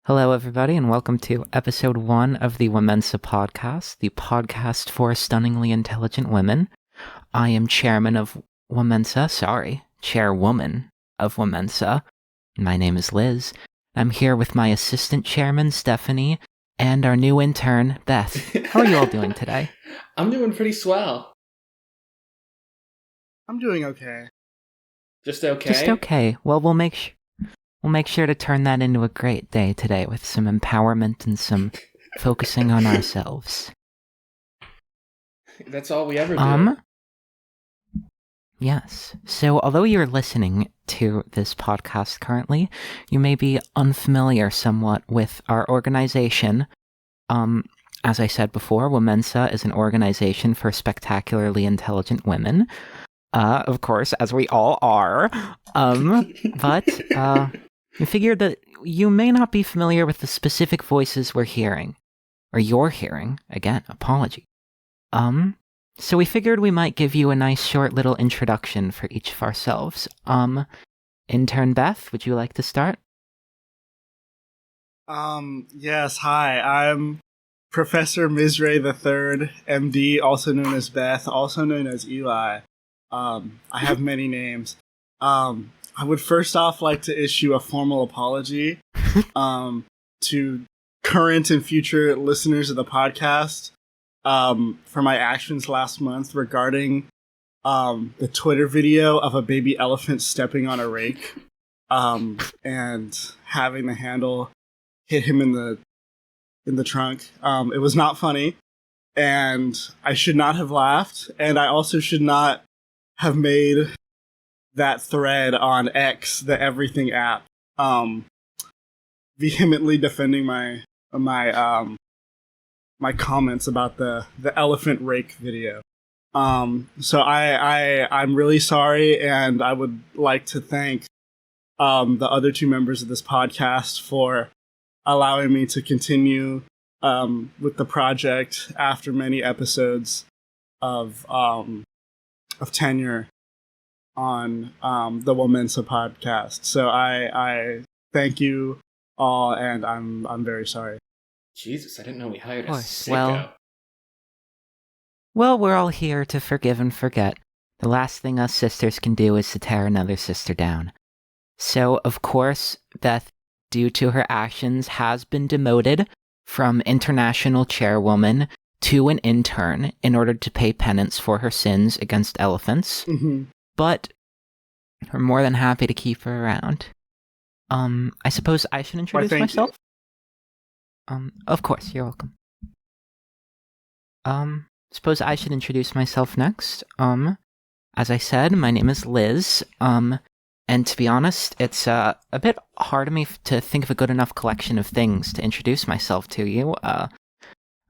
Hello, everybody, and welcome to episode 1 of the WoMENSA podcast, the podcast for stunningly intelligent women. I am chairman of chairwoman of WoMENSA. My name is Liz. I'm here with my assistant chairman, Stephanie, and our new intern, Beth. How are you all doing today? I'm doing pretty swell. I'm doing okay. Just okay? Just okay. Well, we'll make sure to turn that into a great day today with some empowerment and some focusing on ourselves. That's all we ever do. Yes. So, although you're listening to this podcast currently, you may be unfamiliar somewhat with our organization. As I said before, WoMENSA is an organization for spectacularly intelligent women. Of course, as we all are. But we figured that you may not be familiar with the specific voices we're hearing. Or you're hearing. Again, apology. So we figured we might give you a nice short little introduction for each of ourselves. Intern Beth, would you like to start? Yes, hi. I'm Professor Misray III, MD, also known as Beth, also known as Eli. I have many names. I would first off like to issue a formal apology to current and future listeners of the podcast for my actions last month regarding the Twitter video of a baby elephant stepping on a rake and having the handle hit him in the trunk. It was not funny, and I should not have laughed, and I also should not have made that thread on X, the Everything app, vehemently defending my comments about the elephant rake video. So I'm really sorry, and I would like to thank the other two members of this podcast for allowing me to continue with the project after many episodes of tenure on the WoMENSA podcast. So I thank you all, and I'm very sorry. Jesus, I didn't know we hired a sicko. Well, we're all here to forgive and forget. The last thing us sisters can do is to tear another sister down. So, of course, Beth, due to her actions, has been demoted from international chairwoman to an intern in order to pay penance for her sins against elephants. Mm-hmm. But we're more than happy to keep her around. I suppose I should introduce myself? Of course, you're welcome. Suppose I should introduce myself next. As I said, my name is Liz. And to be honest, it's a bit hard on me to think of a good enough collection of things to introduce myself to you.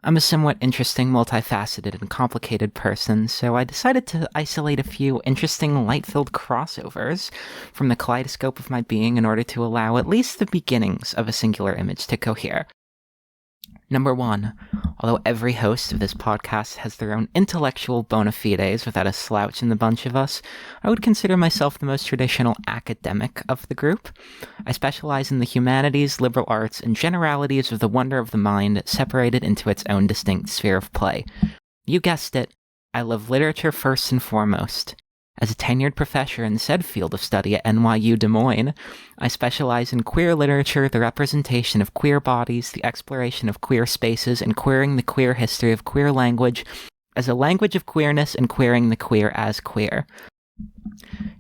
I'm a somewhat interesting, multifaceted, and complicated person, so I decided to isolate a few interesting, light-filled crossovers from the kaleidoscope of my being in order to allow at least the beginnings of a singular image to cohere. Number 1, although every host of this podcast has their own intellectual bona fides without a slouch in the bunch of us, I would consider myself the most traditional academic of the group. I specialize in the humanities, liberal arts, and generalities of the wonder of the mind separated into its own distinct sphere of play. You guessed it, I love literature first and foremost. As a tenured professor in said field of study at NYU Des Moines, I specialize in queer literature, the representation of queer bodies, the exploration of queer spaces, and queering the queer history of queer language as a language of queerness and queering the queer as queer.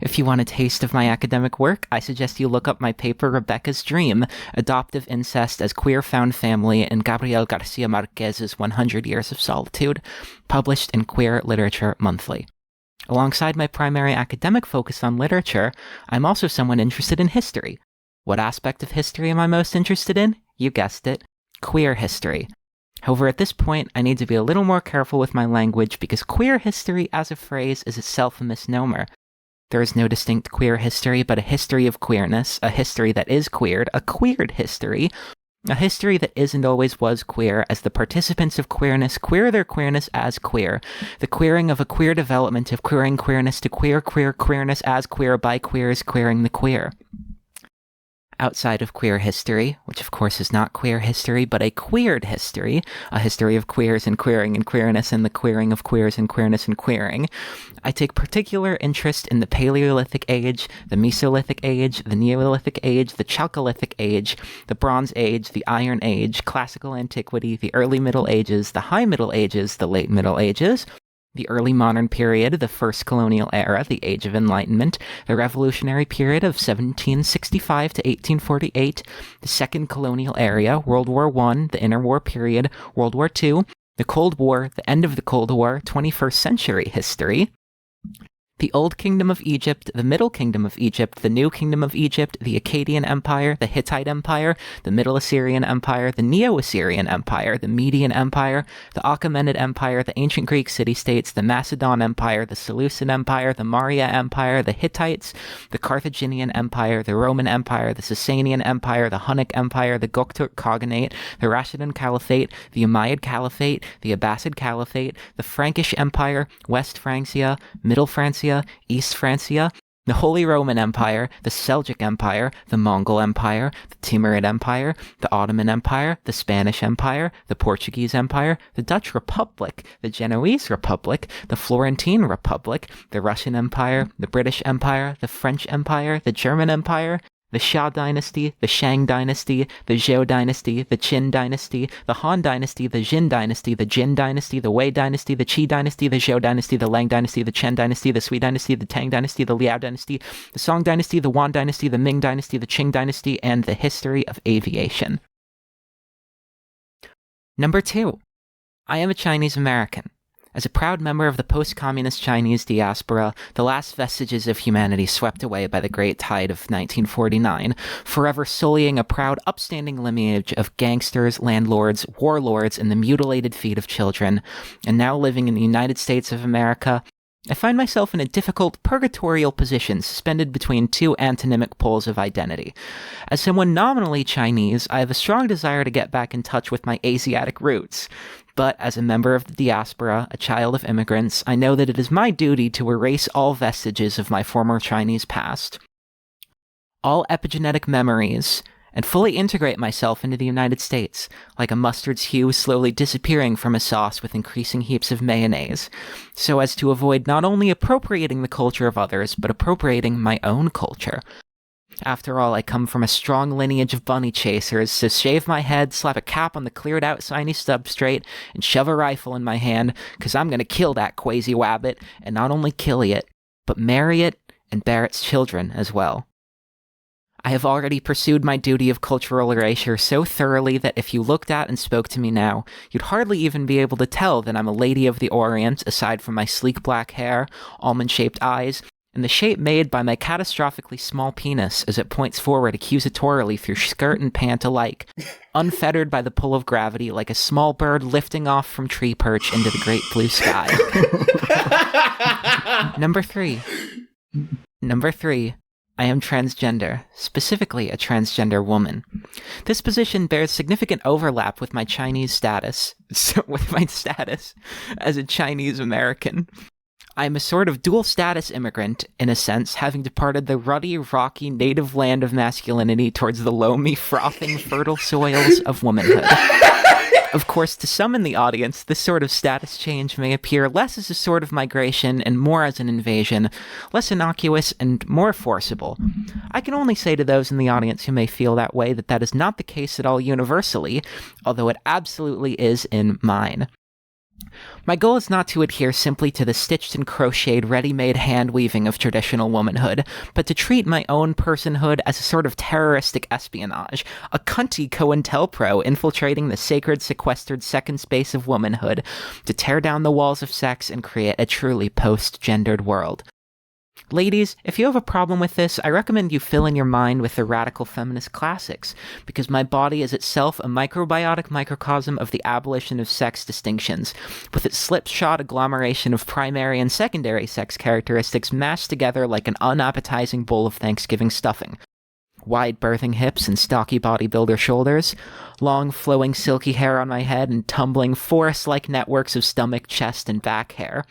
If you want a taste of my academic work, I suggest you look up my paper Rebecca's Dream, Adoptive Incest as Queer Found Family in Gabriel Garcia Marquez's 100 Years of Solitude, published in Queer Literature Monthly. Alongside my primary academic focus on literature, I'm also somewhat interested in history. What aspect of history am I most interested in? You guessed it, queer history. However, at this point, I need to be a little more careful with my language because queer history as a phrase is itself a misnomer. There is no distinct queer history, but a history of queerness, a history that is queered, a queered history, a history that is and always was queer, as the participants of queerness queer their queerness as queer, the queering of a queer development of queering queerness to queerness as queer by queers queering the queer. outside of queer history, which of course is not queer history, but a queered history, a history of queers and queering and queerness and the queering of queers and queerness and queering. I take particular interest in the Paleolithic Age, the Mesolithic Age, the Neolithic Age, the Chalcolithic Age, the Bronze Age, the Iron Age, Classical Antiquity, the Early Middle Ages, the High Middle Ages, the Late Middle Ages, the Early Modern Period, the First Colonial Era, the Age of Enlightenment, the Revolutionary Period of 1765 to 1848, the Second Colonial Era, World War I, the Interwar Period, World War II, the Cold War, the end of the Cold War, 21st century history, the Old Kingdom of Egypt, the Middle Kingdom of Egypt, the New Kingdom of Egypt, the Akkadian Empire, the Hittite Empire, the Middle Assyrian Empire, the Neo-Assyrian Empire, the Median Empire, the Achaemenid Empire, the Ancient Greek city-states, the Macedon Empire, the Seleucid Empire, the Maurya Empire, the Hittites, the Carthaginian Empire, the Roman Empire, the Sasanian Empire, the Hunnic Empire, the Göktürk Khaganate, the Rashidun Caliphate, the Umayyad Caliphate, the Abbasid Caliphate, the Frankish Empire, West Francia, Middle Francia, East Francia, the Holy Roman Empire, the Seljuk Empire, the Mongol Empire, the Timurid Empire, the Ottoman Empire, the Spanish Empire, the Portuguese Empire, the Dutch Republic, the Genoese Republic, the Florentine Republic, the Russian Empire, the British Empire, the French Empire, the German Empire, the Xia Dynasty, the Shang Dynasty, the Zhou Dynasty, the Qin Dynasty, the Han Dynasty, the Jin Dynasty, the Jin Dynasty, the Wei Dynasty, the Qi Dynasty, the Zhou Dynasty, the Lang Dynasty, the Chen Dynasty, the Sui Dynasty, the Tang Dynasty, the Liao Dynasty, the Song Dynasty, the Wan Dynasty, the Ming Dynasty, the Qing Dynasty, and the history of aviation. Number 2. I am a Chinese American. As a proud member of the post-communist Chinese diaspora, the last vestiges of humanity swept away by the Great Tide of 1949, forever sullying a proud, upstanding lineage of gangsters, landlords, warlords, and the mutilated feet of children, and now living in the United States of America, I find myself in a difficult, purgatorial position suspended between two antonymic poles of identity. As someone nominally Chinese, I have a strong desire to get back in touch with my Asiatic roots. But as a member of the diaspora, a child of immigrants, I know that it is my duty to erase all vestiges of my former Chinese past, all epigenetic memories, and fully integrate myself into the United States, like a mustard's hue slowly disappearing from a sauce with increasing heaps of mayonnaise, so as to avoid not only appropriating the culture of others, but appropriating my own culture. After all, I come from a strong lineage of bunny chasers, so shave my head, slap a cap on the cleared-out Chinese substrate, and shove a rifle in my hand, 'cause I'm gonna kill that quasi wabbit, and not only kill it, but marry it and bear its children as well. I have already pursued my duty of cultural erasure so thoroughly that if you looked at and spoke to me now, you'd hardly even be able to tell that I'm a lady of the Orient, aside from my sleek black hair, almond-shaped eyes, and the shape made by my catastrophically small penis as it points forward accusatorily through skirt and pant alike, unfettered by the pull of gravity like a small bird lifting off from tree perch into the great blue sky. Number 3. I am transgender, specifically a transgender woman. This position bears significant overlap with my status as a Chinese American. I am a sort of dual status immigrant, in a sense, having departed the ruddy, rocky, native land of masculinity towards the loamy, frothing, fertile soils of womanhood. Of course, to some in the audience, this sort of status change may appear less as a sort of migration and more as an invasion, less innocuous and more forcible. I can only say to those in the audience who may feel that way that that is not the case at all universally, although it absolutely is in mine. My goal is not to adhere simply to the stitched and crocheted ready-made hand-weaving of traditional womanhood, but to treat my own personhood as a sort of terroristic espionage, a cunty COINTELPRO infiltrating the sacred sequestered second space of womanhood to tear down the walls of sex and create a truly post-gendered world. Ladies, if you have a problem with this, I recommend you fill in your mind with the radical feminist classics, because my body is itself a microbiotic microcosm of the abolition of sex distinctions, with its slipshod agglomeration of primary and secondary sex characteristics mashed together like an unappetizing bowl of Thanksgiving stuffing. Wide birthing hips and stocky bodybuilder shoulders, long flowing silky hair on my head and tumbling forest-like networks of stomach, chest, and back hair.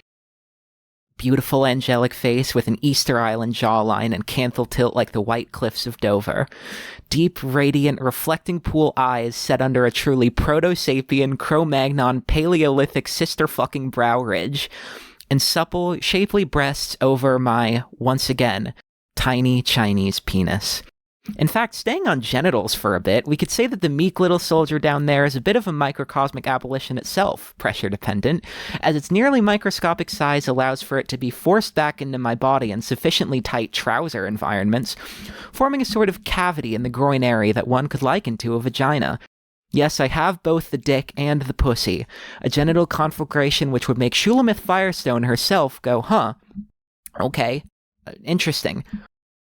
beautiful angelic face with an Easter Island jawline and canthal tilt like the white cliffs of Dover. Deep, radiant, reflecting pool eyes set under a truly proto-sapien, Cro-Magnon, Paleolithic sister-fucking brow ridge, and supple, shapely breasts over my, once again, tiny Chinese penis. In fact, staying on genitals for a bit, we could say that the meek little soldier down there is a bit of a microcosmic abolition itself, pressure-dependent, as its nearly microscopic size allows for it to be forced back into my body in sufficiently tight trouser environments, forming a sort of cavity in the groin area that one could liken to a vagina. Yes, I have both the dick and the pussy, a genital conflagration which would make Shulamith Firestone herself go, huh, okay, interesting.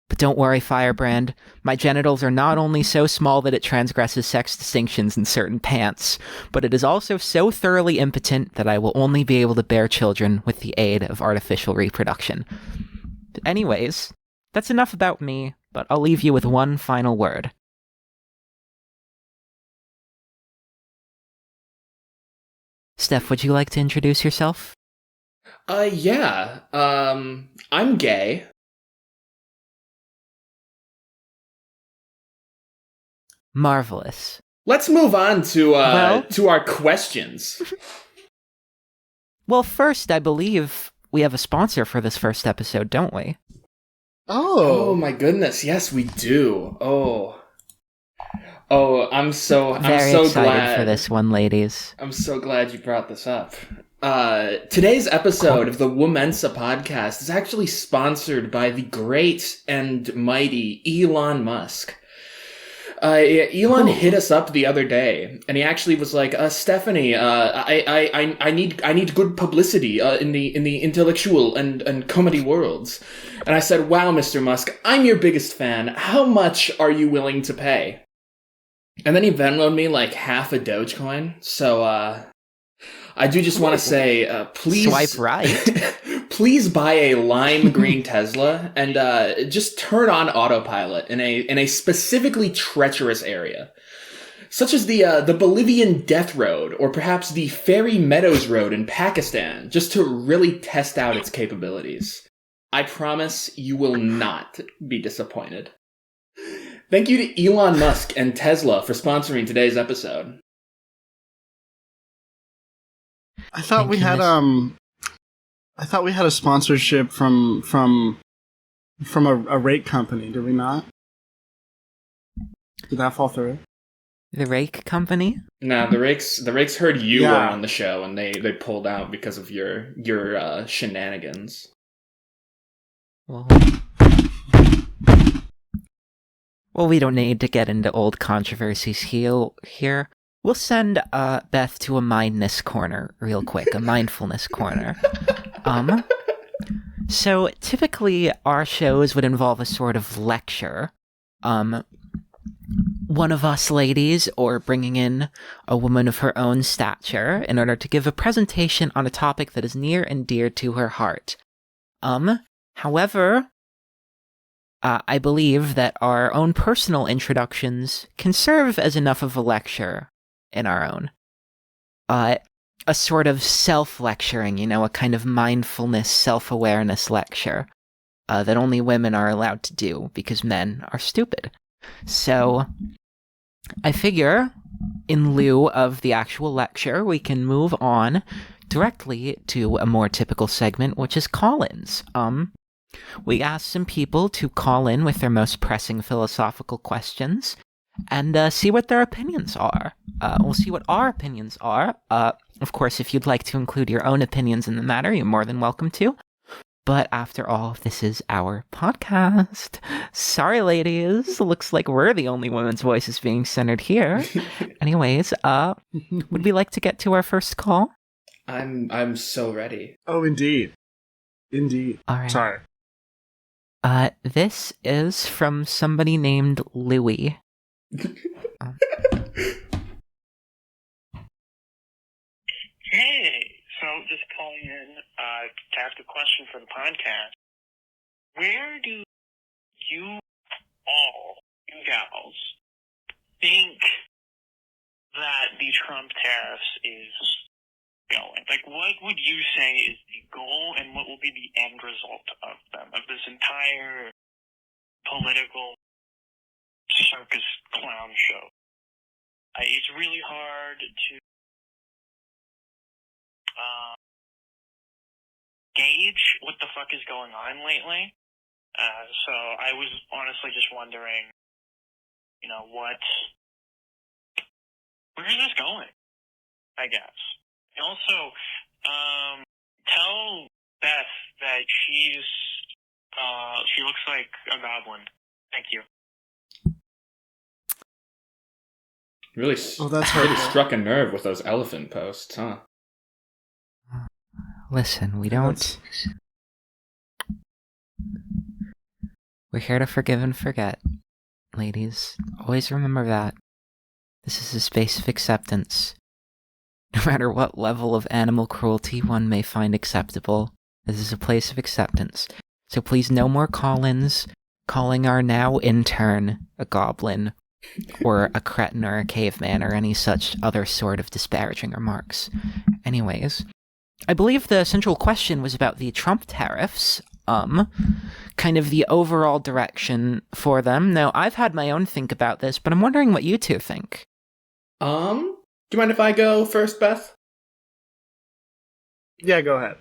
But don't worry, Firebrand. My genitals are not only so small that it transgresses sex distinctions in certain pants, but it is also so thoroughly impotent that I will only be able to bear children with the aid of artificial reproduction. Anyways, that's enough about me, but I'll leave you with one final word. Steph, would you like to introduce yourself? Yeah. I'm gay. Marvelous. Let's move on to our questions. Well, first, I believe we have a sponsor for this first episode, don't we? Oh my goodness, yes we do. I'm so excited glad for this one, ladies. I'm so glad you brought this up. Today's episode of the WoMENSA podcast is actually sponsored by the great and mighty Elon Musk. Elon hit us up the other day, and he actually was like, Stephanie, I need good publicity in the intellectual and comedy worlds. And I said, wow, Mr. Musk, I'm your biggest fan. How much are you willing to pay? And then he Venmo'd me like half a Dogecoin. So I do just want to say, please swipe right. Please buy a lime green Tesla and just turn on autopilot in a specifically treacherous area, such as the Bolivian Death Road or perhaps the Fairy Meadows Road in Pakistan, just to really test out its capabilities. I promise you will not be disappointed. Thank you to Elon Musk and Tesla for sponsoring today's episode. I thought we had a sponsorship from a rake company. Did we not? Did that fall through? The rake company? No, the rakes heard you were on the show and they pulled out because of your shenanigans. Well, we don't need to get into old controversies here. We'll send Beth to a mindness corner real quick, a mindfulness corner. So typically our shows would involve a sort of lecture. One of us ladies, or bringing in a woman of her own stature, in order to give a presentation on a topic that is near and dear to her heart. However, I believe that our own personal introductions can serve as enough of a lecture in our own. A sort of self-lecturing, a kind of mindfulness, self-awareness lecture that only women are allowed to do because men are stupid. So, I figure, in lieu of the actual lecture, we can move on directly to a more typical segment, which is call-ins. We asked some people to call in with their most pressing philosophical questions and see what their opinions are. We'll see what our opinions are. Of course, if you'd like to include your own opinions in the matter, you're more than welcome to. But after all, this is our podcast. Sorry, ladies. Looks like we're the only women's voices being centered here. Anyways, would we like to get to our first call? I'm so ready. Oh, indeed. All right. Sorry. This is from somebody named Louie. Hey, so just calling in to ask a question for the podcast. Where do you gals, think that the Trump tariffs is going? Like, what would you say is the goal and what will be the end result of them, of this entire political circus clown show? It's really hard to gauge what the fuck is going on lately. So I was honestly just wondering, where is this going, I guess. And also, tell Beth that she looks like a goblin. Thank you. Really, that's really hurtful. struck a nerve with those elephant posts, huh? Listen, we're here to forgive and forget, ladies. Always remember that. This is a space of acceptance. No matter what level of animal cruelty one may find acceptable, this is a place of acceptance. So please no more call-ins calling our now intern a goblin, or a cretin or a caveman, or any such other sort of disparaging remarks. Anyways, I believe the central question was about the Trump tariffs, kind of the overall direction for them. Now, I've had my own think about this, but I'm wondering what you two think. Do you mind if I go first, Beth? Yeah, go ahead.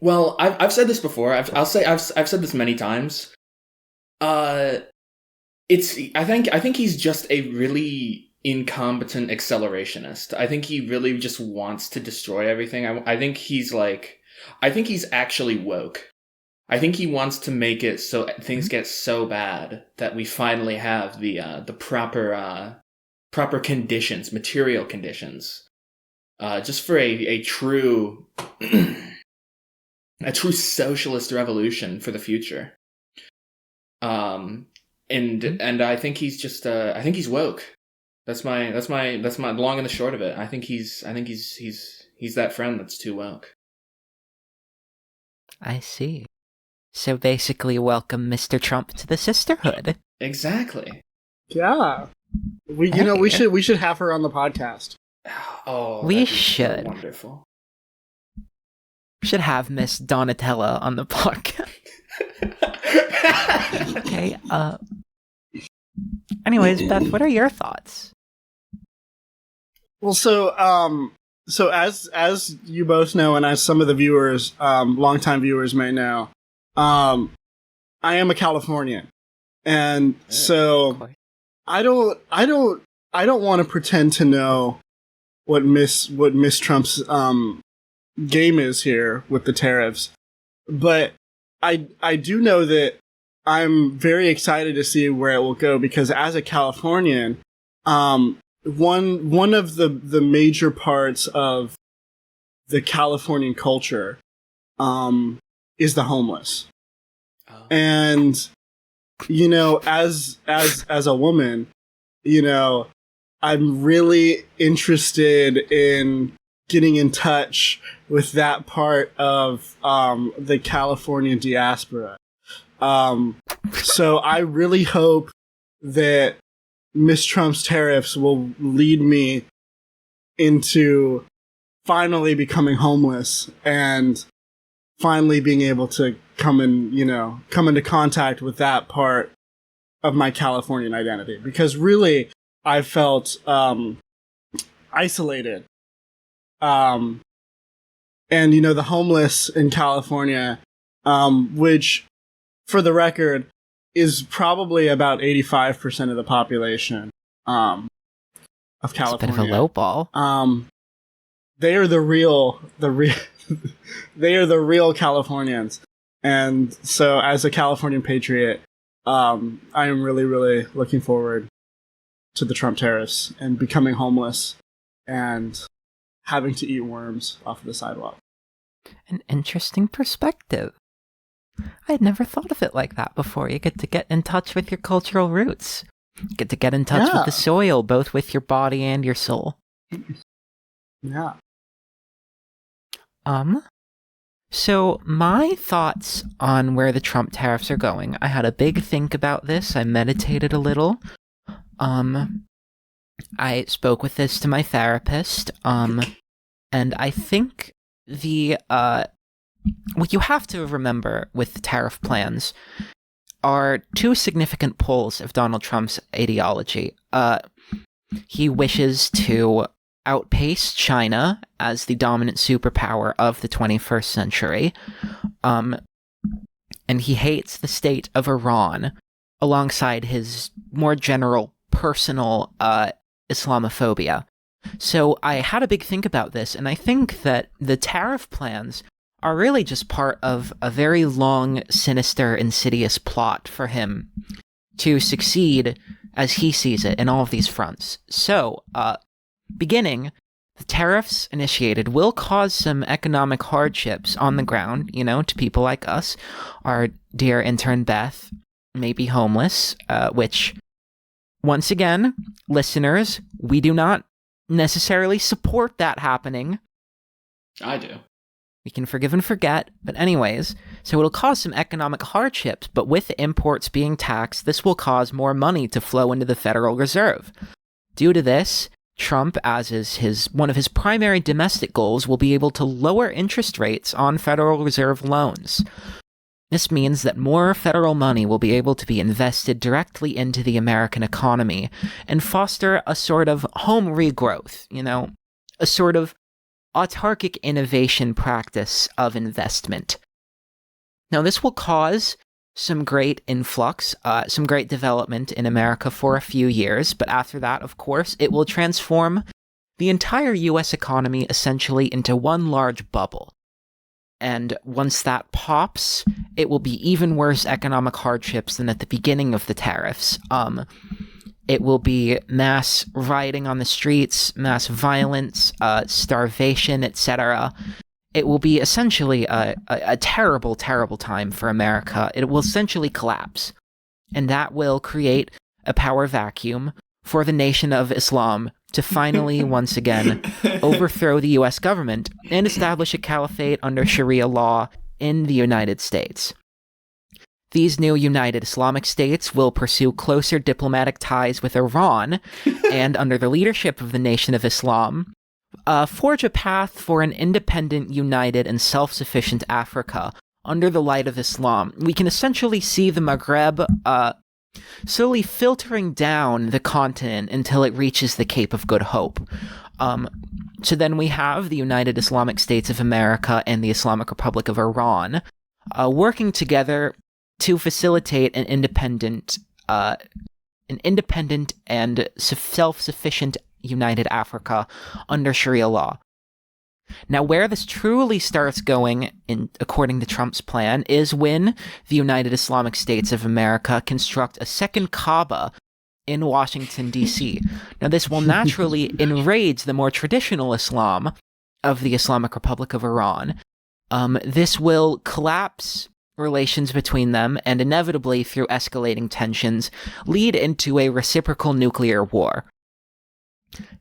Well, I've said this before. I've said this many times. I think he's just a really incompetent accelerationist. I think he really just wants to destroy everything. I think he's actually woke. I think he wants to make it so things get so bad that we finally have the proper conditions, material conditions, just for a true socialist revolution for the future. And I think he's just I think he's woke. That's my long and the short of it. I think he's that friend that's too woke. I see. So basically, welcome Mr. Trump to the sisterhood. Exactly. Yeah. We should have her on the podcast. Oh, we that'd be should. So wonderful. We should have Miss Donatella on the podcast. Okay, anyways, Beth, what are your thoughts? Well, so as you both know, and as some of the viewers, longtime viewers may know, I am a Californian, and so I don't want to pretend to know what Miss Trump's game is here with the tariffs, but I do know that I'm very excited to see where it will go, because as a Californian, one of the major parts of the Californian culture is the homeless. Oh. And as a woman, I'm really interested in getting in touch with that part of the Californian diaspora. So I really hope that Miss Trump's tariffs will lead me into finally becoming homeless and finally being able to come into contact with that part of my Californian identity. Because really, I felt isolated. And the homeless in California, which, for the record, is probably about 85% of the population of California. It's a bit of a low ball. They are the real they are the real Californians. And so, as a Californian patriot, I am really, really looking forward to the Trump tariffs and becoming homeless and having to eat worms off of the sidewalk. An interesting perspective. I had never thought of it like that before. You get to get in touch with your cultural roots. You get to get in touch with the soil, both with your body and your soul. Yeah. So my thoughts on where the Trump tariffs are going. I had a big think about this. I meditated a little. I spoke with this to my therapist. And I think what you have to remember with the tariff plans are two significant poles of Donald Trump's ideology. He wishes to outpace China as the dominant superpower of the 21st century, and he hates the state of Iran alongside his more general personal Islamophobia. So I had a big think about this, and I think that the tariff plans are really just part of a very long, sinister, insidious plot for him to succeed as he sees it in all of these fronts. So, beginning, the tariffs initiated will cause some economic hardships on the ground, to people like us. Our dear intern Beth may be homeless, which, once again, listeners, we do not necessarily support that happening. I do. We can forgive and forget, but anyways, so it'll cause some economic hardships, but with imports being taxed, this will cause more money to flow into the Federal Reserve. Due to this, Trump, as is one of his primary domestic goals, will be able to lower interest rates on Federal Reserve loans. This means that more federal money will be able to be invested directly into the American economy and foster a sort of home regrowth, a sort of autarkic innovation practice of investment. Now, this will cause some great influx, some great development in America for a few years, but after that, of course, it will transform the entire US economy essentially into one large bubble. And once that pops, it will be even worse economic hardships than at the beginning of the tariffs. It will be mass rioting on the streets, mass violence, starvation, etc. It will be essentially a terrible, terrible time for America. It will essentially collapse. And that will create a power vacuum for the Nation of Islam to finally, once again, overthrow the US government and establish a caliphate under Sharia law in the United States. These new United Islamic States will pursue closer diplomatic ties with Iran and, under the leadership of the Nation of Islam, forge a path for an independent, united, and self-sufficient Africa under the light of Islam. We can essentially see the Maghreb slowly filtering down the continent until it reaches the Cape of Good Hope. So then we have the United Islamic States of America and the Islamic Republic of Iran working together to facilitate an independent and self-sufficient united Africa under Sharia law. Now, where this truly starts going, according to Trump's plan, is when the United Islamic States of America construct a second Kaaba in Washington, D.C. Now, this will naturally enrage the more traditional Islam of the Islamic Republic of Iran. This will collapse relations between them and inevitably, through escalating tensions, lead into a reciprocal nuclear war.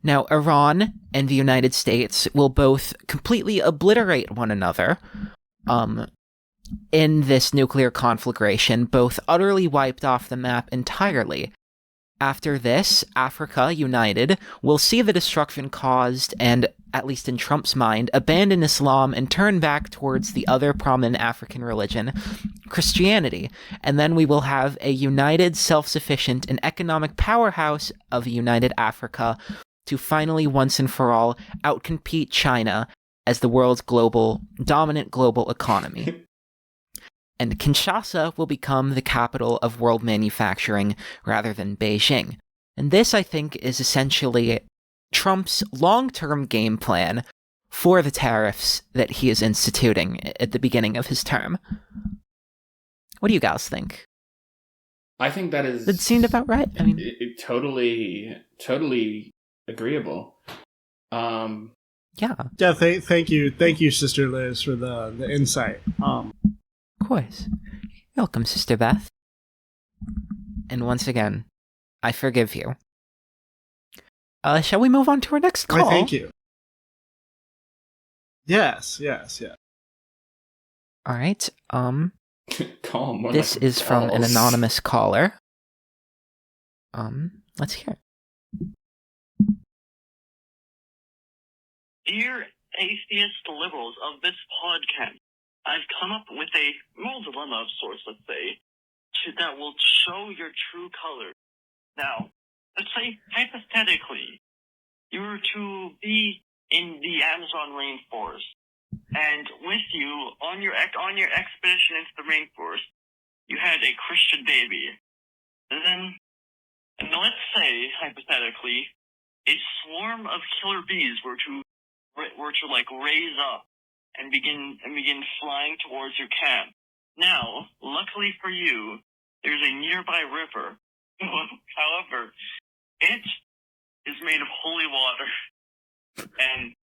Now, Iran and the United States will both completely obliterate one another in this nuclear conflagration, both utterly wiped off the map entirely. After this, Africa, united, will see the destruction caused and, at least in Trump's mind, abandon Islam and turn back towards the other prominent African religion, Christianity. And then we will have a united, self-sufficient, and economic powerhouse of a united Africa to finally, once and for all, outcompete China as the world's dominant global economy. And Kinshasa will become the capital of world manufacturing rather than Beijing. And this, I think, is essentially Trump's long-term game plan for the tariffs that he is instituting at the beginning of his term. What do you guys think? I think that is... That seemed about right. I mean, totally agreeable. Yeah. Yeah, thank you, Sister Liz, for the insight. Of course. Welcome, Sister Beth. And once again, I forgive you. Shall we move on to our next call? Why, thank you. Yes. All right. Call more This like is from an balls. anonymous caller. Let's hear it. Dear atheist liberals of this podcast, I've come up with a moral dilemma of sorts, let's say, that will show your true colors. Now, let's say, hypothetically, you were to be in the Amazon rainforest, and with you, on your expedition into the rainforest, you had a Christian baby. And let's say, hypothetically, a swarm of killer bees were to like raise up and begin flying towards your camp. Now, luckily for you, there's a nearby river. However, it is made of holy water, and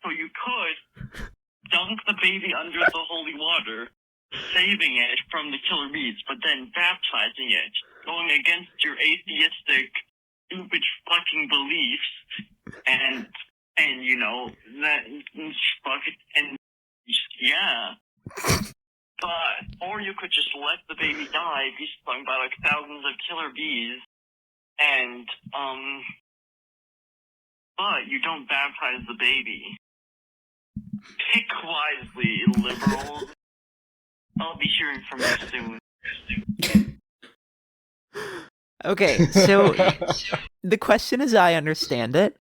so you could dunk the baby under the holy water, saving it from the killer bees, but then baptizing it, going against your atheistic, stupid fucking beliefs, and you know that fuck it, and yeah. Or you could just let the baby die, be stung by like thousands of killer bees, and but you don't baptize the baby. Pick wisely, liberals. I'll be hearing from you soon. Okay, so the question as I understand it,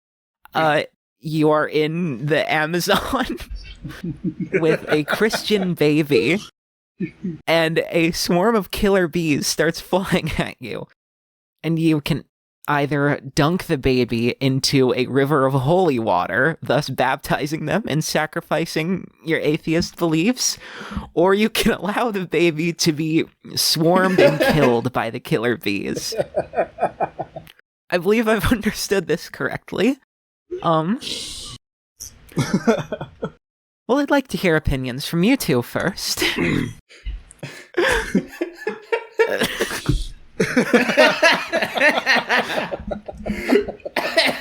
you are in the Amazon with a Christian baby, and a swarm of killer bees starts flying at you, and you can either dunk the baby into a river of holy water, thus baptizing them and sacrificing your atheist beliefs, or you can allow the baby to be swarmed and killed by the killer bees. I believe I've understood this correctly. Well, I'd like to hear opinions from you two first.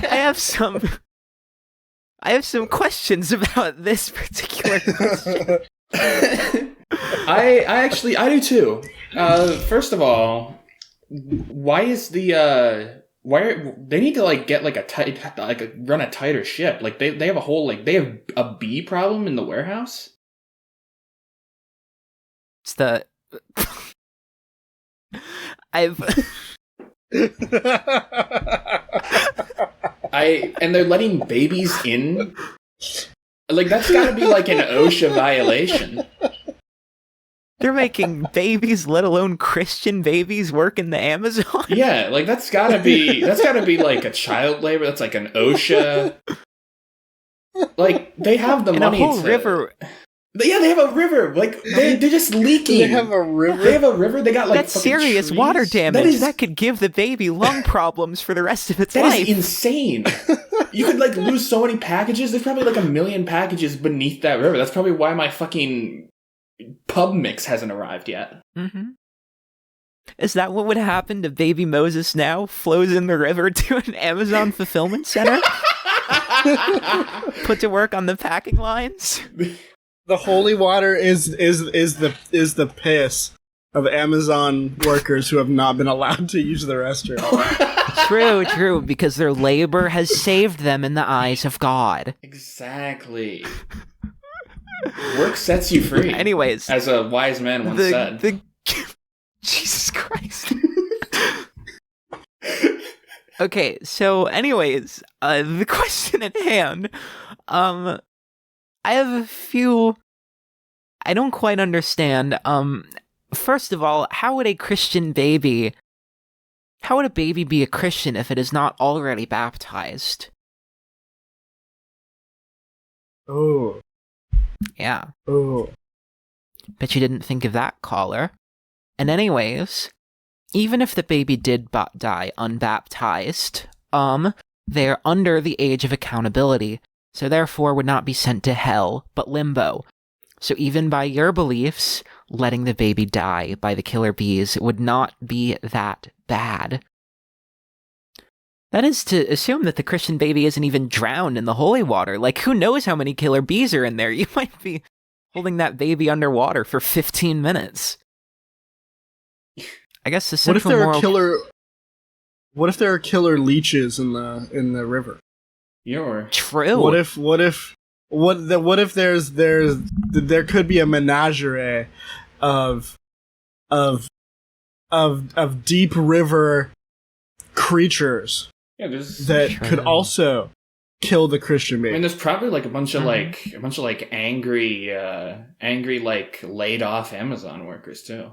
I have some questions about this particular question. I do too. First of all, why is why they need to like get like run a tighter ship? Like they have a whole they have a bee problem in the warehouse. It's the and they're letting babies in. Like that's got to be like an OSHA violation. They're making babies, let alone Christian babies, work in the Amazon. Yeah, like that's gotta be like a child labor. That's like an OSHA. Like they have the money. A whole river. Yeah, they have a river. Like they're just leaking. They have a river. They have a river. They got like that's serious trees. water damage. That could give the baby lung problems for the rest of its life. That is insane. You could like lose so many packages. There's probably like 1 million packages beneath that river. That's probably why my fucking pub mix hasn't arrived yet. Mm-hmm. Is that what would happen to baby Moses now? Flows in the river to an Amazon fulfillment center? Put to work on the packing lines? The holy water is the piss of Amazon workers who have not been allowed to use the restroom. True, because their labor has saved them in the eyes of God. Exactly. Work sets you free. Anyways, as a wise man once said. Jesus Christ. Okay, so anyways, the question at hand, I have a few I don't quite understand. First of all, how would a baby be a Christian if it is not already baptized? Oh. Yeah. Oh. Bet you didn't think of that, caller. And anyways, even if the baby did die unbaptized, they're under the age of accountability, so therefore would not be sent to hell, but limbo. So even by your beliefs, letting the baby die by the killer bees would not be that bad. That is to assume that the Christian baby isn't even drowned in the holy water. Like, who knows how many killer bees are in there? You might be holding that baby underwater for 15 minutes. I guess the central moral... What if there are killer leeches in the river? True. What if there could be a menagerie of deep river creatures that could also kill the Christian baby? I mean, there's probably like a bunch of angry like laid off Amazon workers too.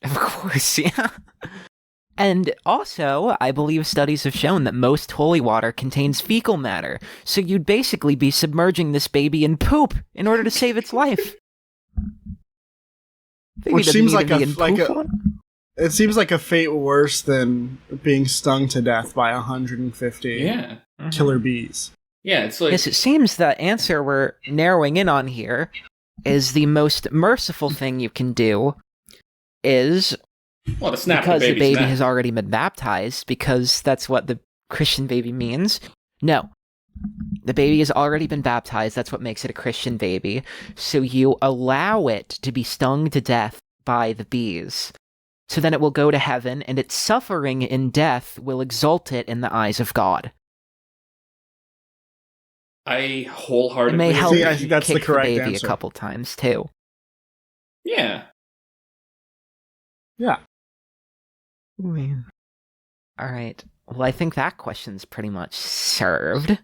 Of course, yeah. And also, I believe studies have shown that most holy water contains fecal matter, so you'd basically be submerging this baby in poop in order to save its life. Which seems like it seems like a fate worse than being stung to death by 150 killer bees. Yeah, it's like... Yes, it seems the answer we're narrowing in on here is the most merciful thing you can do is... Well, to snap because the baby neck. has already been baptized, because that's what the Christian baby means. No. The baby has already been baptized, that's what makes it a Christian baby. So you allow it to be stung to death by the bees. So then it will go to heaven, and its suffering in death will exalt it in the eyes of God. I wholeheartedly It may help I think that's kick the correct baby answer. a couple times, too. Yeah. Yeah. Alright. Well, I think that question's pretty much served.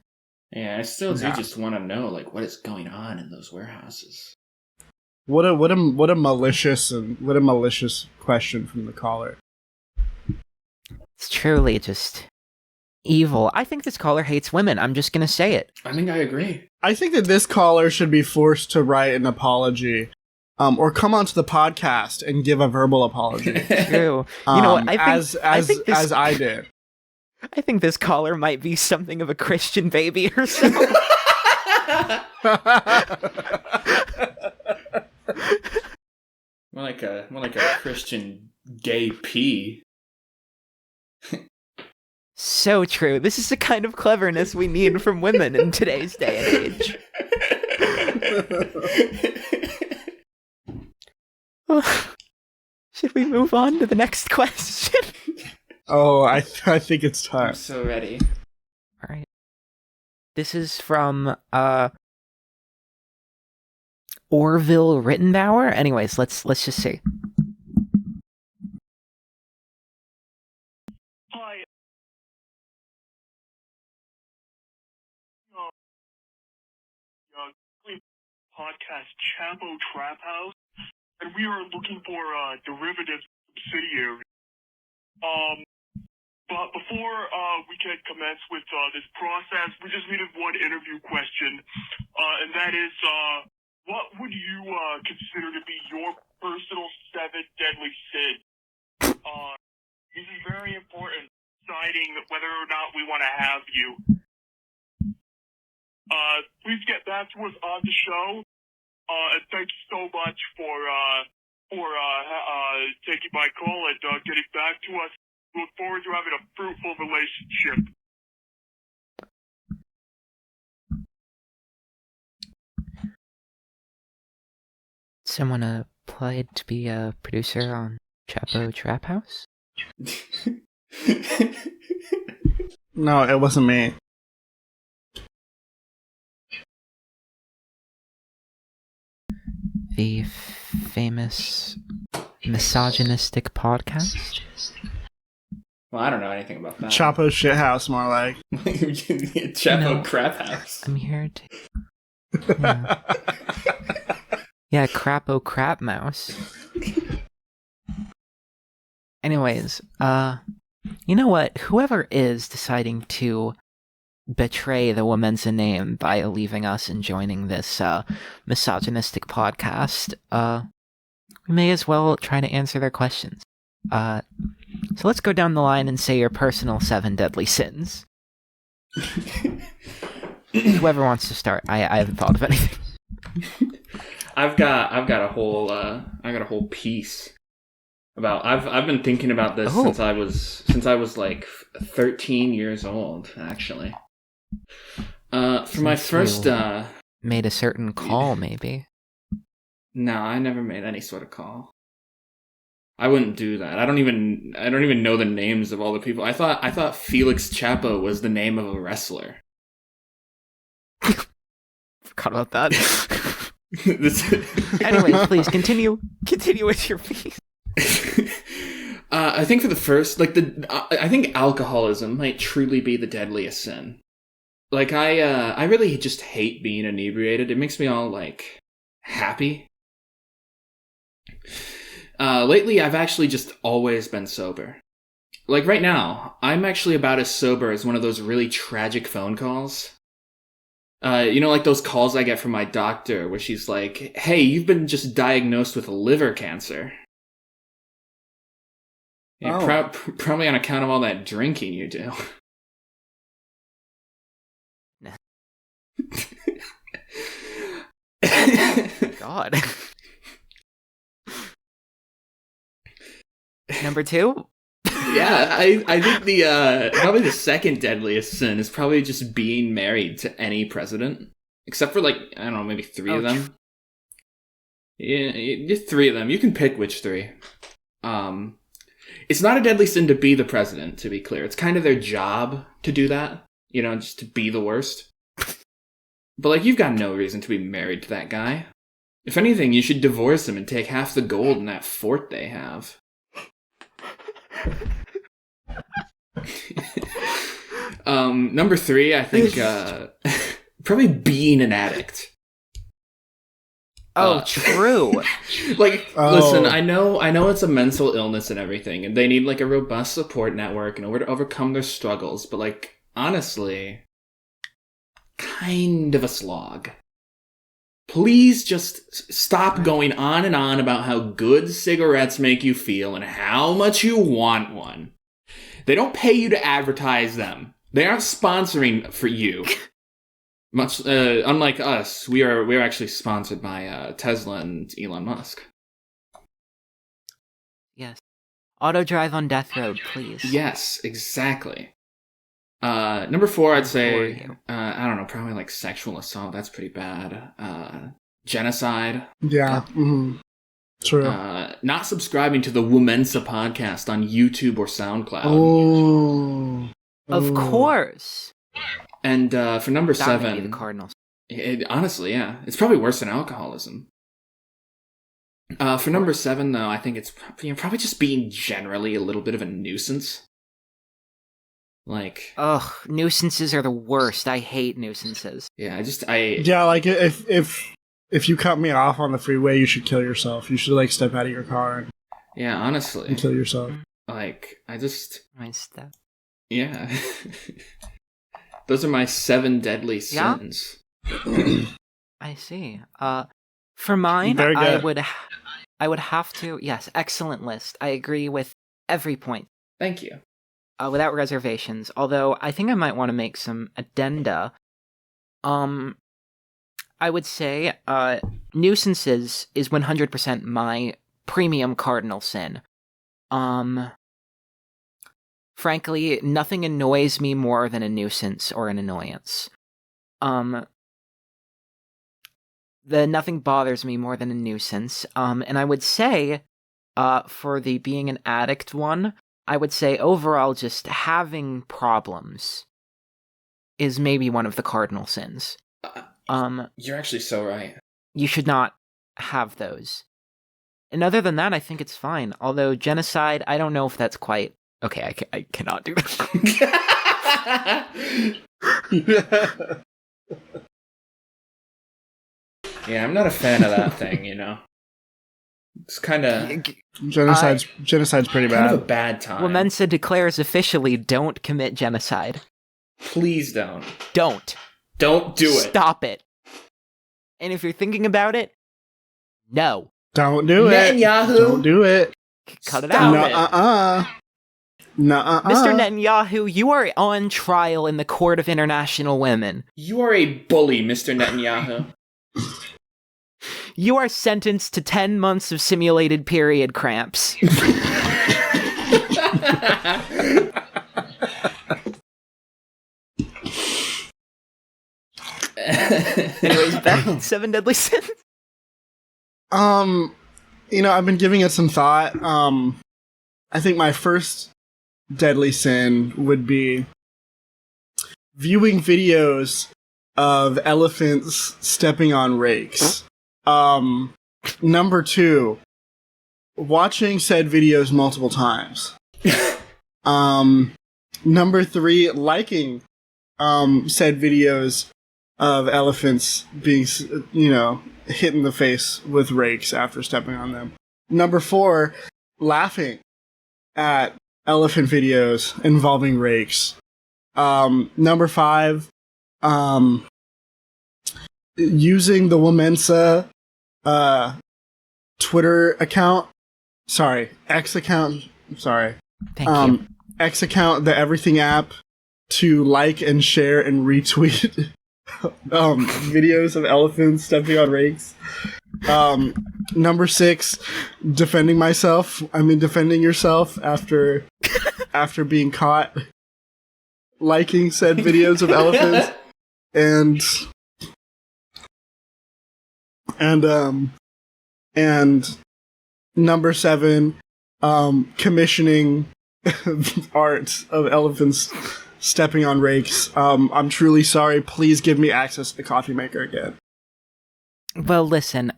Yeah, I still do just want to know, like, what is going on in those warehouses. What a malicious question from the caller. It's truly just evil. I think this caller hates women. I'm just gonna say it. I think I agree. I think that this caller should be forced to write an apology, or come onto the podcast and give a verbal apology. True. You know what? As I did. I think this caller might be something of a Christian baby herself. More like a Christian gay pea. So true. This is the kind of cleverness we need from women in today's day and age. Should we move on to the next question? Oh, I think it's time. I'm so ready. All right. This is from Orville Rittenbauer. Anyways, let's just see. Hi. Podcast Chapo Trap House, and we are looking for a derivative subsidiary. But before we can commence with this process, we just needed one interview question, and that is, what would you consider to be your personal 7 deadly sins? This is very important, deciding whether or not we want to have you. Please get back to us on the show, and thank you so much for taking my call and getting back to us. We look forward to having a fruitful relationship. Someone applied to be a producer on Chapo Trap House? No, it wasn't me. The famous misogynistic podcast? Well, I don't know anything about that. Chapo Shithouse, more like. Chapo Crap House. I'm here to... Yeah, yeah, Crapo Crap Mouse. Anyways, you know what? Whoever is deciding to betray the WoMENSA name by leaving us and joining this misogynistic podcast, we may as well try to answer their questions. So let's go down the line and say your personal 7 deadly sins. Whoever wants to start. I haven't thought of anything. I've got a whole piece about. I've been thinking about this since I was like 13 years old, actually. For my first made a certain call, maybe. No, I never made any sort of call. I wouldn't do that. I don't even know the names of all the people. I thought Felix Chapo was the name of a wrestler. Forgot about that. This- Anyways, please continue with your piece. I think for the first, like I think alcoholism might truly be the deadliest sin. Like I really just hate being inebriated. It makes me all like happy. Lately, I've actually just always been sober. Like right now, I'm actually about as sober as one of those really tragic phone calls. Like those calls I get from my doctor where she's like, "Hey, you've been just diagnosed with liver cancer." Yeah, Oh. probably on account of all that drinking you do. God. Number 2? Yeah, I think the probably the second deadliest sin is probably just being married to any president, except for like I don't know, maybe 3 of them. Yeah, just 3 of them. You can pick which 3. It's not a deadly sin to be the president, to be clear. It's kind of their job to do that, just to be the worst. But like, you've got no reason to be married to that guy. If anything, you should divorce him and take half the gold in that fort they have. Number 3, I think, probably being an addict. Oh, true. Listen, I know it's a mental illness and everything, and they need like a robust support network in order to overcome their struggles, but like, honestly, kind of a slog. Please just stop going on and on about how good cigarettes make you feel and how much you want one. They don't pay you to advertise them. They aren't sponsoring for you. Much unlike us, we're actually sponsored by Tesla and Elon Musk. Yes. Auto drive on death road, please. Yes, exactly. Number 4, I'd say I don't know, probably like sexual assault. That's pretty bad. Genocide. Yeah. Mm-hmm. True. Not subscribing to the WoMENSA podcast on YouTube or SoundCloud. Oh. Of course. And for number That 7, may be the Cardinals. Honestly, yeah, it's probably worse than alcoholism. For number 7, though, I think it's probably just being generally a little bit of a nuisance. Like, Ugh, nuisances are the worst. I hate nuisances. yeah, Yeah, like if you cut me off on the freeway, you should kill yourself. You should like step out of your car yeah, honestly, and kill yourself. like, My step. yeah. Those are my 7 deadly sins. I see. For mine, Very good. I would have to. Yes, excellent list. I agree with every point. Thank you. Without reservations. Although I think I might want to make some addenda. I would say nuisances is 100% my premium cardinal sin. Frankly, nothing annoys me more than a nuisance or an annoyance. Nothing bothers me more than a nuisance. And I would say, for the being an addict one, I would say overall just having problems is maybe one of the cardinal sins. You're actually so right. You should not have those. And other than that, I think it's fine. Although genocide, I don't know if that's quite... Okay, I cannot do that. Yeah, I'm not a fan of that thing, It's kind of Genocide's pretty kind of a bad. bad time. WoMENSA declares officially, don't commit genocide. Please don't. Don't. Don't do it. Stop it. And if you're thinking about it, no. Don't do it. Netanyahu. Don't do it. Cut it Stop out. it. Mr. Netanyahu, you are on trial in the Court of International Women. You are a bully, Mr. Netanyahu. You are sentenced to 10 months of simulated period cramps. Anyways, Back in 7 Deadly Sins. I've been giving it some thought. I think my first deadly sin would be viewing videos of elephants stepping on rakes. Number 2, watching said videos multiple times. Number 3, liking said videos of elephants being, hit in the face with rakes after stepping on them. Number 4, laughing at elephant videos involving rakes. Number 5, using the WoMENSA Twitter account. Sorry, X account. Sorry. Thank you. X account, the Everything app, to like and share and retweet videos of elephants stepping on rakes. Number 6, defending myself. Defending yourself after being caught liking said videos of elephants. And number 7, commissioning art of elephants stepping on rakes. I'm truly sorry. Please give me access to the coffee maker again. Well, listen,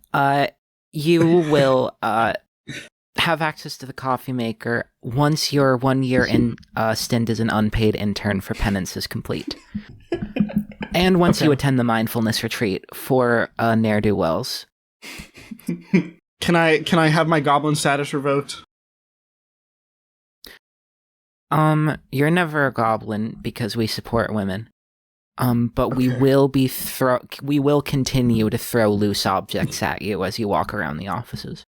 you will have access to the coffee maker once your 1 year stint as an unpaid intern for penance is complete. And once you attend the mindfulness retreat for ne'er-do-wells. Can I have my goblin status revoked? You're never a goblin because we support women. But we will continue to throw loose objects at you as you walk around the offices.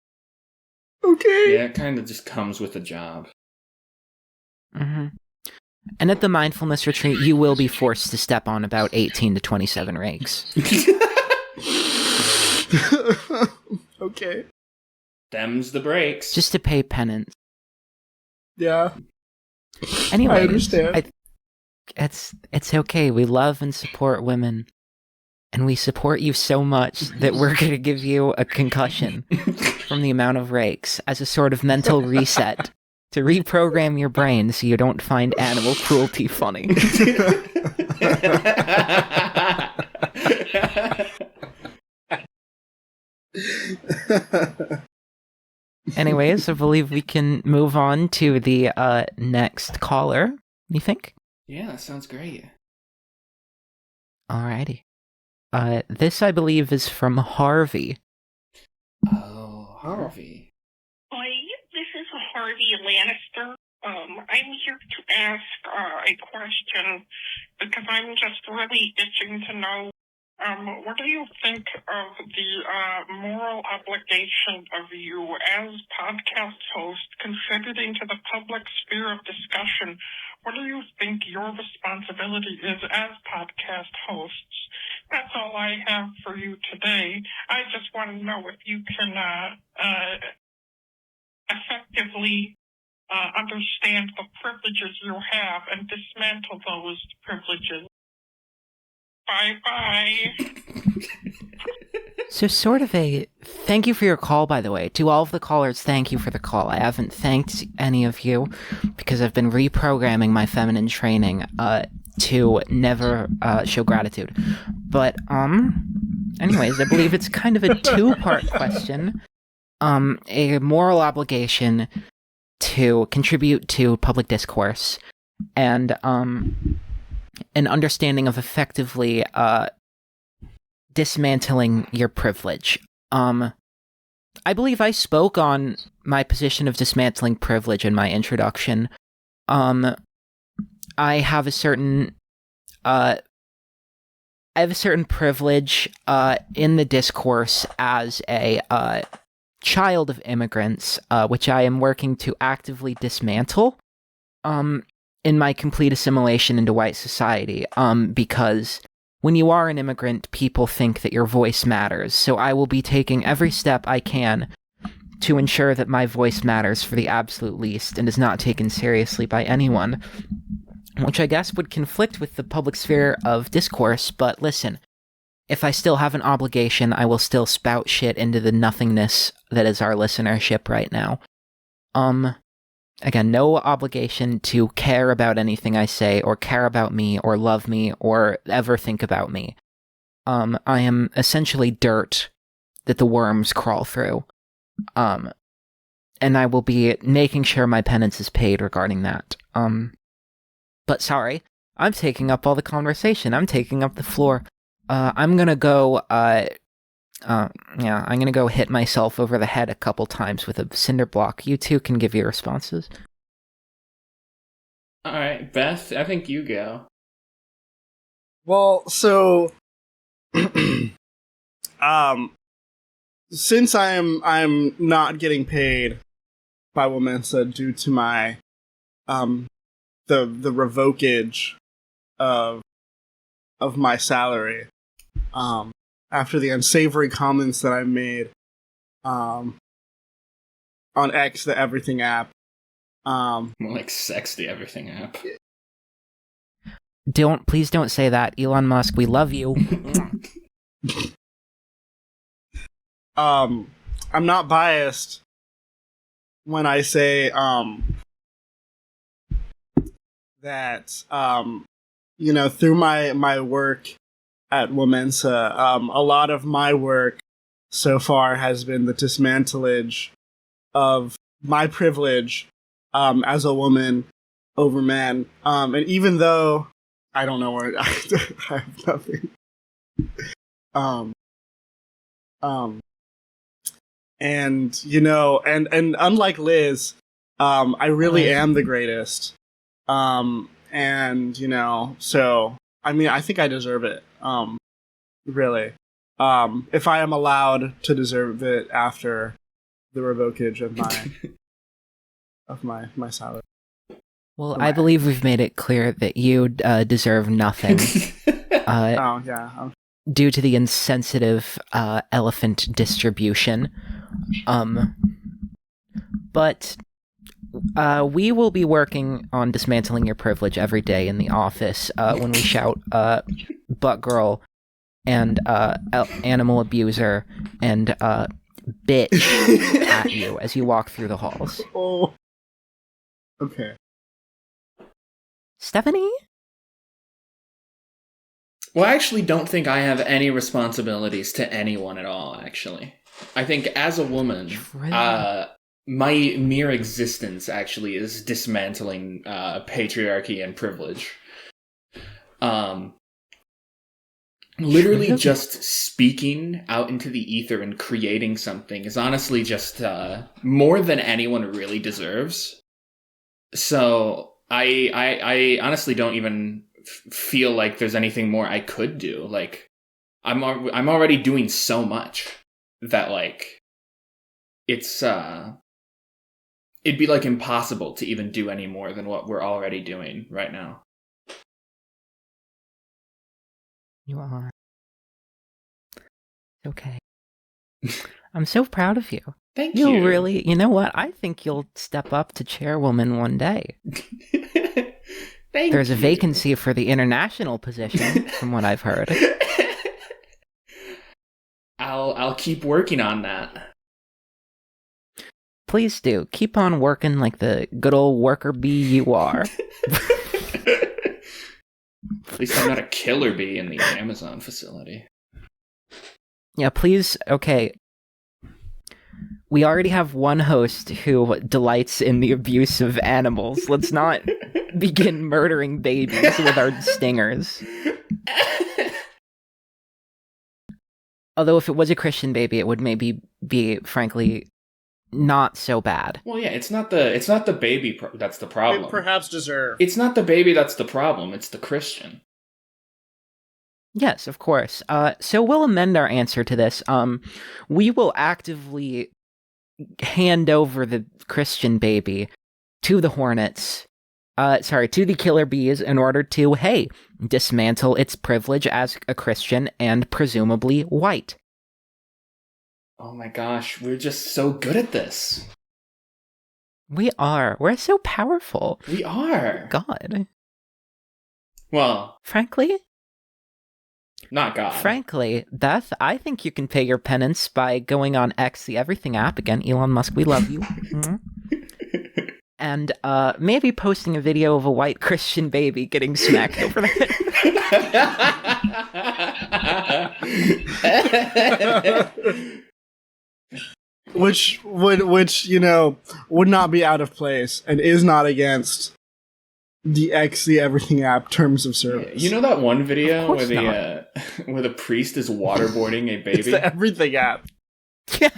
Okay. Yeah, it kind of just comes with the job. Mm-hmm. And at the mindfulness retreat, you will be forced to step on about 18 to 27 rakes. Okay. Them's the breaks. Just to pay penance. Yeah. Anyway, I understand. It's okay. We love and support women. And we support you so much that we're going to give you a concussion from the amount of rakes as a sort of mental reset to reprogram your brain so you don't find animal cruelty funny. Anyways, I believe we can move on to the next caller, you think? Yeah, that sounds great. Alrighty. This, I believe, is from Harvey. Oh, Harvey. Hi, this is Harvey Lannister. I'm here to ask a question because I'm just really itching to know what do you think of the moral obligation of you as podcast host contributing to the public sphere of discussion? What do you think your responsibility is as podcast hosts? That's all I have for you today. I just want to know if you can effectively understand the privileges you have and dismantle those privileges. Bye-bye. So sort of a thank you for your call, by the way. To all of the callers, thank you for the call. I haven't thanked any of you because I've been reprogramming my feminine training to never show gratitude. But anyways, I believe it's kind of a two-part question. A moral obligation to contribute to public discourse and an understanding of effectively dismantling your privilege. I believe I spoke on my position of dismantling privilege in my introduction. I have a certain privilege in the discourse as a child of immigrants, which I am working to actively dismantle in my complete assimilation into white society, because when you are an immigrant, people think that your voice matters, so I will be taking every step I can to ensure that my voice matters for the absolute least and is not taken seriously by anyone, which I guess would conflict with the public sphere of discourse, but listen, if I still have an obligation, I will still spout shit into the nothingness that is our listenership right now. Again, no obligation to care about anything I say, or care about me, or love me, or ever think about me. I am essentially dirt that the worms crawl through. And I will be making sure my penance is paid regarding that. But sorry, I'm taking up all the conversation. I'm taking up the floor. I'm gonna go, I'm gonna go hit myself over the head a couple times with a cinder block. You two can give your responses. Alright, Beth, I think you go. Well, so since I'm not getting paid by WoMENSA due to my the revokage of my salary after the unsavory comments that I made on X, the Everything app. More like Sex the Everything app. Please don't say that. Elon Musk, we love you. I'm not biased when I say that through my work at WoMENSA, a lot of my work so far has been the dismantlage of my privilege as a woman over men. And even though I don't know where I have nothing. And unlike Liz, I really am the greatest. So I mean, I think I deserve it. Really. If I am allowed to deserve it after the revokage of my salary. Well, I believe we've made it clear that you deserve nothing. Oh, yeah. Due to the insensitive elephant distribution. But we will be working on dismantling your privilege every day in the office when we shout butt girl and animal abuser and bitch at you as you walk through the halls. Oh. Okay. Stephanie? Well, I actually don't think I have any responsibilities to anyone at all, actually. I think as a woman, my mere existence actually is dismantling patriarchy and privilege. Literally just speaking out into the ether and creating something is honestly just more than anyone really deserves. So I honestly don't even feel like there's anything more I could do. Like, I'm already doing so much that, like, it's it'd be like impossible to even do any more than what we're already doing right now. You are. Okay. I'm so proud of you. Thank you. You'll really, you know what? I think you'll step up to chairwoman one day. There's a vacancy for the international position, from what I've heard. I'll keep working on that. Please do. Keep on working like the good old worker bee you are. At least I'm not a killer bee in the Amazon facility. Yeah, please. Okay. We already have one host who delights in the abuse of animals. Let's not begin murdering babies with our stingers. Although if it was a Christian baby, it would maybe be, frankly, not so bad. Well, yeah, it's not the baby that's the problem. They perhaps deserve. It's not the baby that's the problem. It's the Christian. Yes, of course. So we'll amend our answer to this. We will actively hand over the Christian baby to the Hornets. To the killer bees in order to, hey, dismantle its privilege as a Christian and presumably white. Oh my gosh, we're just so good at this. We are. We're so powerful. We are. God. Well, frankly, not God. Frankly, Beth, I think you can pay your penance by going on X, the Everything app. Again, Elon Musk, we love you. Mhm. And maybe posting a video of a white Christian baby getting smacked over the head. Which would would not be out of place and is not against the Everything app terms of service. You know that one video Of where course where the priest is waterboarding a baby? It's the Everything app. Yes.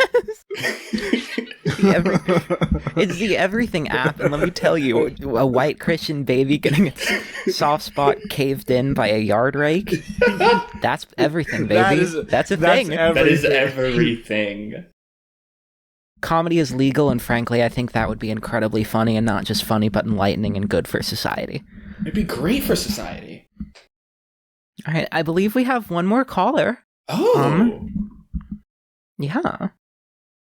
It's the Everything app, and let me tell you, a white Christian baby getting its soft spot caved in by a yard rake. That's everything, baby. That's a thing. That is everything. Comedy is legal, and frankly, I think that would be incredibly funny, and not just funny, but enlightening and good for society. It'd be great for society. All right, I believe we have one more caller. Oh. Yeah.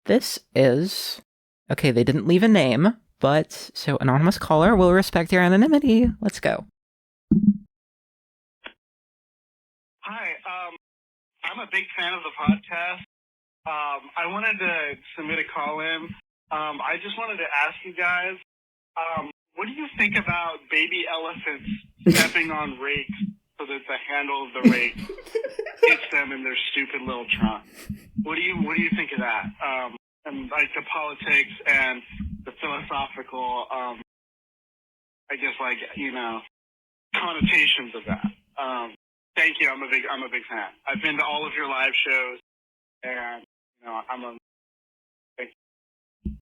This is... Okay, they didn't leave a name, but... So, anonymous caller will respect your anonymity. Let's go. Hi, I'm a big fan of the podcast. I wanted to submit a call-in. I just wanted to ask you guys, what do you think about baby elephants stepping on rakes so that the handle of the rake hits them in their stupid little trunk? What do you think of that? And like the politics and the philosophical, I guess connotations of that. Thank you. I'm a big fan. I've been to all of your live shows, and thank you.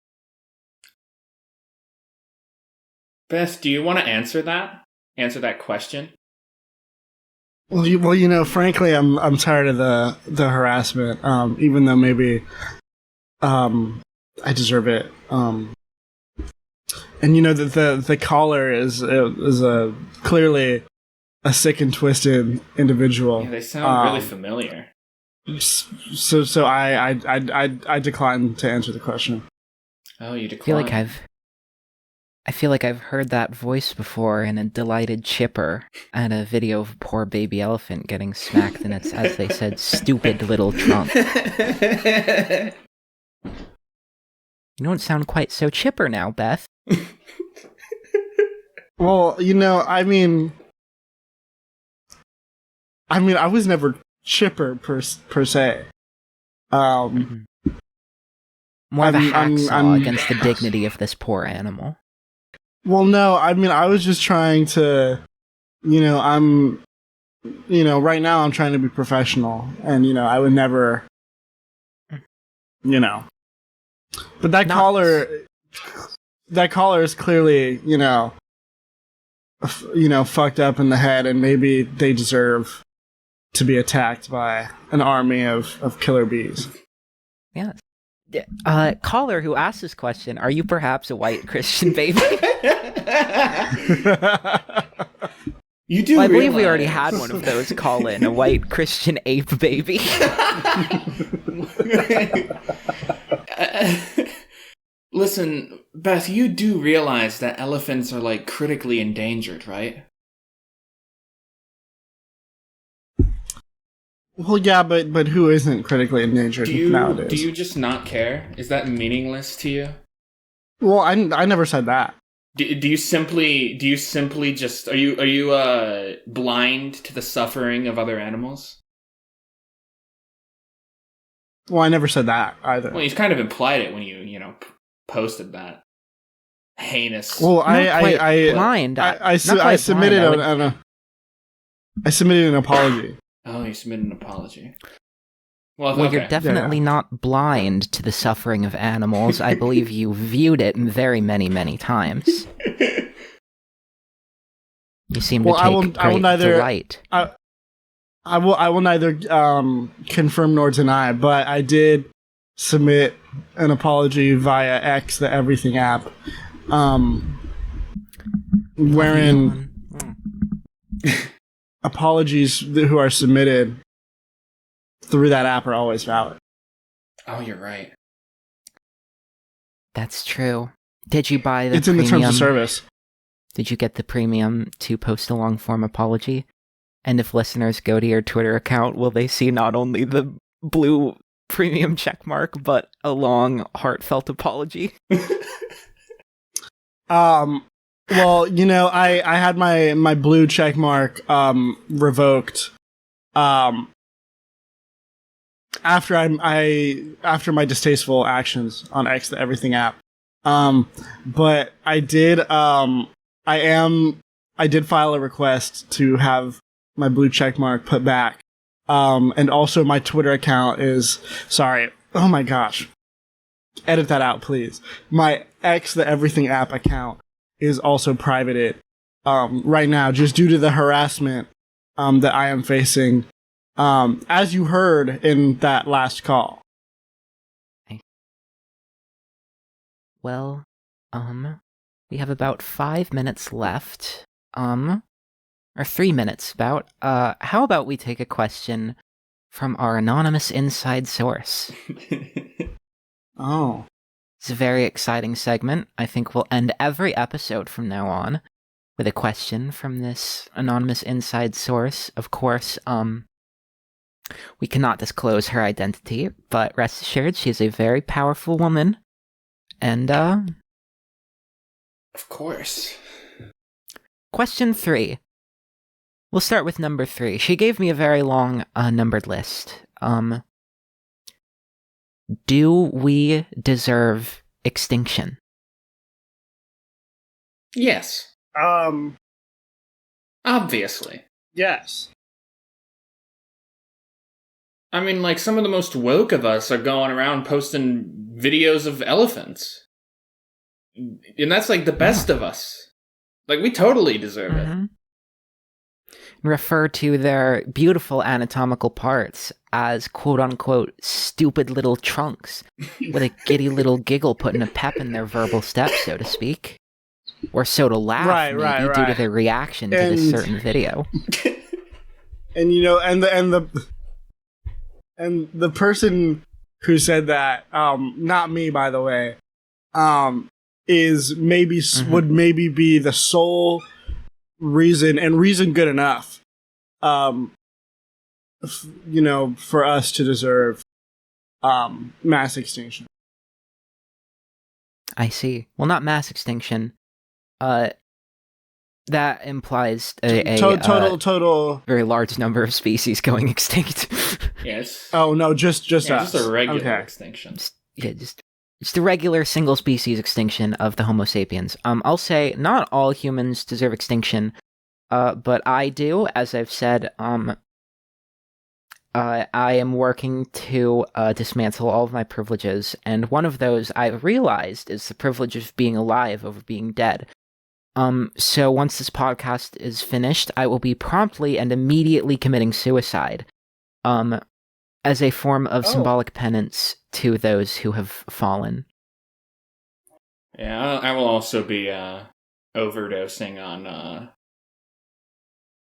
Beth, do you want to answer that? Answer that question? Well, frankly, I'm tired of the harassment. Even though maybe, I deserve it. And the caller is a clearly a sick and twisted individual. Yeah, they sound really familiar. So I decline to answer the question. Oh, you decline. I feel like I've heard that voice before in a delighted chipper at a video of a poor baby elephant getting smacked in its, as they said, stupid little trunk. You don't sound quite so chipper now, Beth. Well, I was never chipper per se. More of a hacksaw against the dignity of this poor animal. Well, no, I was just trying to, right now I'm trying to be professional, and, I would never, But that caller is clearly, fucked up in the head, and maybe they deserve to be attacked by an army of killer bees. Yes. Caller who asked this question, are you perhaps a white Christian baby? You do. Well, I believe we already had one of those call in, a white Christian ape baby. Listen, Beth, you do realize that elephants are critically endangered, right? Well, yeah, but who isn't critically endangered nowadays? Do you just not care? Is that meaningless to you? Well, I never said that. Do you simply just are you blind to the suffering of other animals? Well, I never said that either. Well, you kind of implied it when you posted that heinous. Well, I blind. I submitted I submitted an apology. Oh, you submitted an apology. Well, Well, you're definitely not blind to the suffering of animals. I believe you viewed it very many, many times. You seem to take great delight. I will neither confirm nor deny, but I did submit an apology via X, the Everything app, wherein apologies who are submitted through that app are always valid. Oh, you're right. That's true. Did you buy the It's in the terms of service. Did you get the premium to post a long-form apology? And if listeners go to your Twitter account, will they see not only the blue premium checkmark, but a long, heartfelt apology? Well, you know, I had my blue checkmark revoked after my distasteful actions on X the Everything app. But I did I did file a request to have my blue checkmark put back. And also my Twitter account is sorry. Oh my gosh. Edit that out, please. My X the Everything app account is also privated right now, just due to the harassment that I am facing, as you heard in that last call. Well, we have about 5 minutes left, or 3 minutes about. How about we take a question from our anonymous inside source? Oh. It's a very exciting segment. I think we'll end every episode from now on with a question from this anonymous inside source. Of course, we cannot disclose her identity, but rest assured she is a very powerful woman. And, Of course. Question 3. We'll start with number 3. She gave me a very long, numbered list. Do we deserve extinction? Yes. Obviously. Yes. I mean, like, some of the most woke of us are going around posting videos of elephants. And that's, like, the best of us. Like, we totally deserve it. Refer to their beautiful anatomical parts as quote-unquote stupid little trunks, with a giddy little giggle putting a pep in their verbal step, so to speak. Or so to laugh, maybe, due to their reaction to this certain video. And, you know, and the person who said that, not me, by the way, is maybe, would maybe be the sole reason, and reason good enough, you know, for us to deserve mass extinction. I see. Well, not mass extinction. That implies a total very large number of species going extinct. Yes. Oh no, just us. Just a regular extinction. Just a regular single species extinction of the Homo sapiens. I'll say not all humans deserve extinction, but I do, as I've said. I am working to dismantle all of my privileges, and one of those I've realized is the privilege of being alive over being dead. So once this podcast is finished, I will be promptly and immediately committing suicide, as a form of symbolic penance to those who have fallen. Yeah, I will also be overdosing on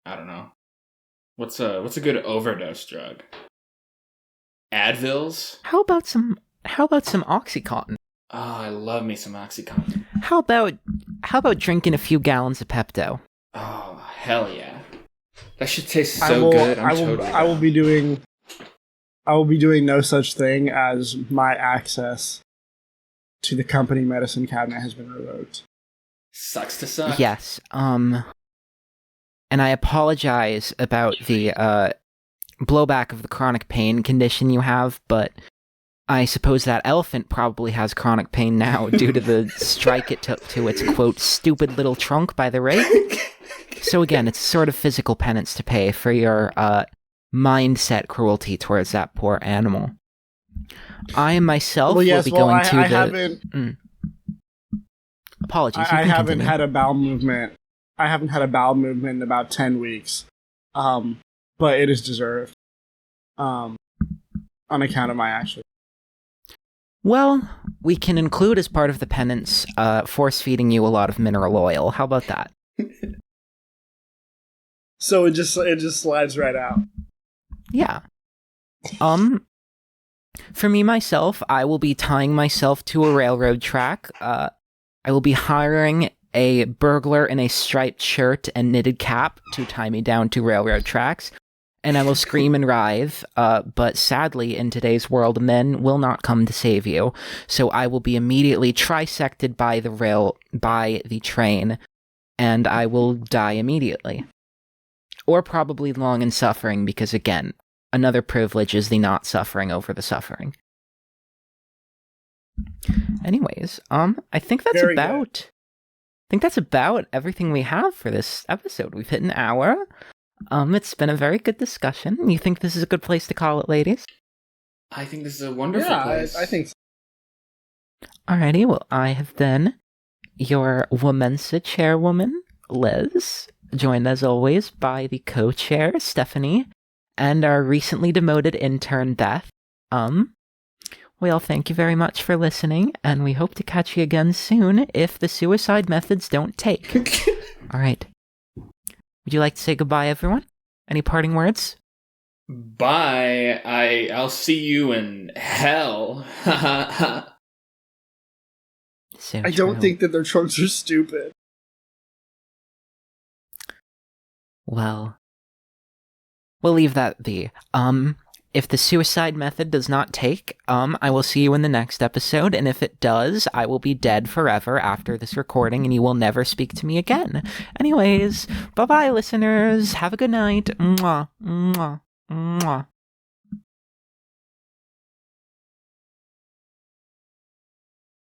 I don't know. What's a good overdose drug? Advils? How about some Oxycontin? Oh, I love me some Oxycontin. How about drinking a few gallons of Pepto? Oh, hell yeah. That should taste so good. I will be doing no such thing, as my access to the company medicine cabinet has been revoked. Sucks to suck. Yes. And I apologize about the blowback of the chronic pain condition you have, but I suppose that elephant probably has chronic pain now due to the strike it took to its, quote, stupid little trunk by the rake. So again, it's sort of physical penance to pay for your mindset cruelty towards that poor animal. I myself will be going to the... Apologies. I haven't had a bowel movement. I haven't had a bowel movement in about 10 weeks. But it is deserved. On account of my actions. Well, we can include as part of the penance, force-feeding you a lot of mineral oil. How about that? So it just slides right out. Yeah. For me, myself, I will be tying myself to a railroad track. I will be hiring a burglar in a striped shirt and knitted cap to tie me down to railroad tracks, and I will scream and writhe, but sadly, in today's world, men will not come to save you, so I will be immediately trisected by the train, and I will die immediately. Or probably long in suffering, because again, another privilege is the not suffering over the suffering. Anyways, I think that's Very about... I think that's about everything we have for this episode. We've hit an hour. It's been a very good discussion. You think this is a good place to call it, ladies? I think this is a wonderful place. I think so. Alrighty, well, I have been your WoMENSA chairwoman, Liz, joined as always by the co-chair, Stephanie, and our recently demoted intern, Beth. We all thank you very much for listening, and we hope to catch you again soon if the suicide methods don't take. Alright. Would you like to say goodbye, everyone? Any parting words? Bye. I'll see you in hell. So I don't true. think that their trunks are stupid. Well, we'll leave that be. If the suicide method does not take, I will see you in the next episode, and if it does, I will be dead forever after this recording, and you will never speak to me again. Anyways, bye-bye, listeners. Have a good night. Mwah, mwah, mwah.